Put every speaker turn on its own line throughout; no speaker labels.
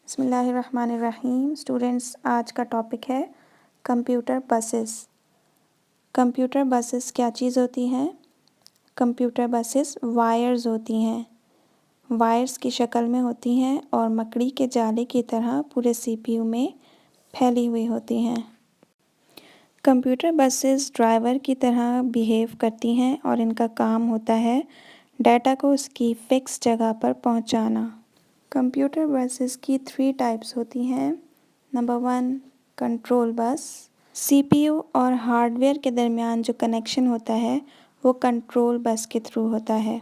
बिस्मिल्लाहिर्रहमानिर्रहीम। स्टूडेंट्स, आज का टॉपिक है कंप्यूटर बसेस। कंप्यूटर बसेस क्या चीज़ होती हैं? कंप्यूटर बसेस वायर्स होती हैं, वायर्स की शक्ल में होती हैं और मकड़ी के जाले की तरह पूरे सीपीयू में फैली हुई होती हैं। कंप्यूटर बसेस ड्राइवर की तरह बिहेव करती हैं और इनका काम होता है डाटा को उसकी फ़िक्स जगह पर पहुंचाना। कंप्यूटर बसेस की 3 टाइप्स होती हैं। Number 1, control bus. सीपीयू और हार्डवेयर के दरमियान जो कनेक्शन होता है वो कंट्रोल बस के थ्रू होता है।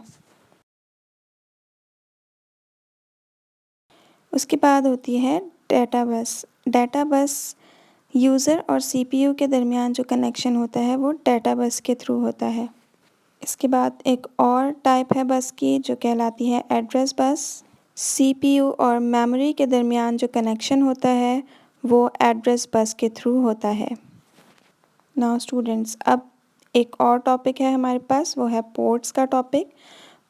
उसके बाद होती है डाटा बस। डाटा बस यूज़र और सीपीयू के दरमियान जो कनेक्शन होता है वो डाटा बस के थ्रू होता है। इसके बाद एक और टाइप है बस की जो कहलाती है एड्रेस बस। सीपीयू और मेमोरी के दरमियान जो कनेक्शन होता है वो एड्रेस बस के थ्रू होता है। नाउ स्टूडेंट्स, अब एक और टॉपिक है हमारे पास, वो है पोर्ट्स का टॉपिक।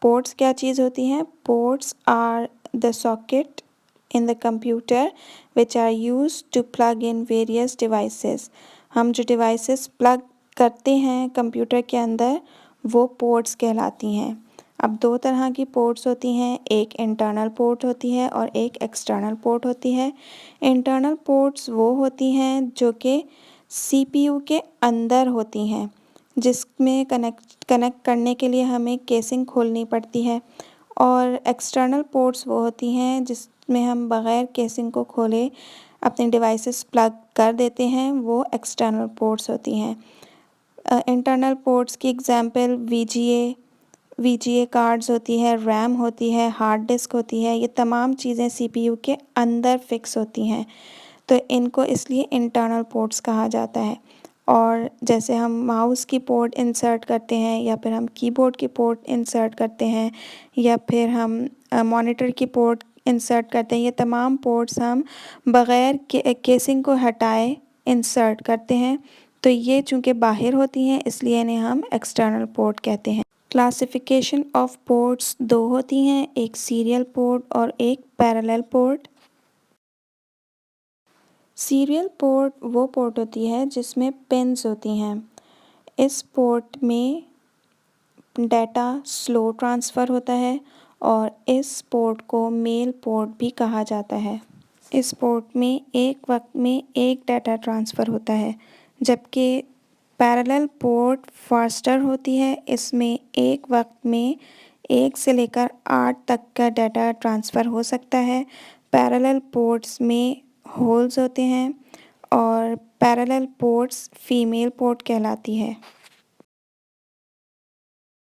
पोर्ट्स क्या चीज़ होती हैं? Ports are the socket in the computer which are used to plug in various devices. हम जो डिवाइसेस प्लग करते हैं कंप्यूटर के अंदर वो पोर्ट्स कहलाती हैं। अब 2 तरह की पोर्ट्स होती हैं, एक इंटरनल पोर्ट होती है और एक एक्सटर्नल पोर्ट होती है। इंटरनल पोर्ट्स वो होती हैं जो कि सीपीयू के अंदर होती हैं, जिसमें कनेक्ट करने के लिए हमें केसिंग खोलनी पड़ती है, और एक्सटर्नल पोर्ट्स वो होती हैं जिसमें हम बग़ैर केसिंग को खोले अपने डिवाइसेस प्लग कर देते हैं, वो एक्सटर्नल पोर्ट्स होती हैं। इंटरनल पोर्ट्स की एग्जांपल वीजीए कार्ड्स होती है, रैम होती है, हार्ड डिस्क होती है। ये तमाम चीज़ें सीपीयू के अंदर फिक्स होती हैं, तो इनको इसलिए इंटरनल पोर्ट्स कहा जाता है। और जैसे हम माउस की पोर्ट इंसर्ट करते हैं या फिर हम कीबोर्ड की पोर्ट इंसर्ट करते हैं या फिर हम मॉनिटर की पोर्ट इंसर्ट करते हैं, ये तमाम पोर्ट्स हम बग़ैर केसिंग को हटाए इंसर्ट करते हैं। तो ये चूँकि बाहर होती हैं इसलिए इन्हें हम एक्सटर्नल पोर्ट कहते हैं। क्लासिफिकेशन ऑफ पोर्ट्स 2 होती हैं, एक सीरियल पोर्ट और एक पैरेलल पोर्ट। सीरियल पोर्ट वो पोर्ट होती है जिसमें पिन्स होती हैं। इस पोर्ट में डाटा स्लो ट्रांसफ़र होता है और इस पोर्ट को मेल पोर्ट भी कहा जाता है। इस पोर्ट में एक वक्त में एक डाटा ट्रांसफ़र होता है, जबकि पैरेलल पोर्ट फास्टर होती है। इसमें एक वक्त में 1 से लेकर 8 तक का डाटा ट्रांसफ़र हो सकता है। पैरेलल पोर्ट्स में होल्स होते हैं और पैरेलल पोर्ट्स फीमेल पोर्ट कहलाती है।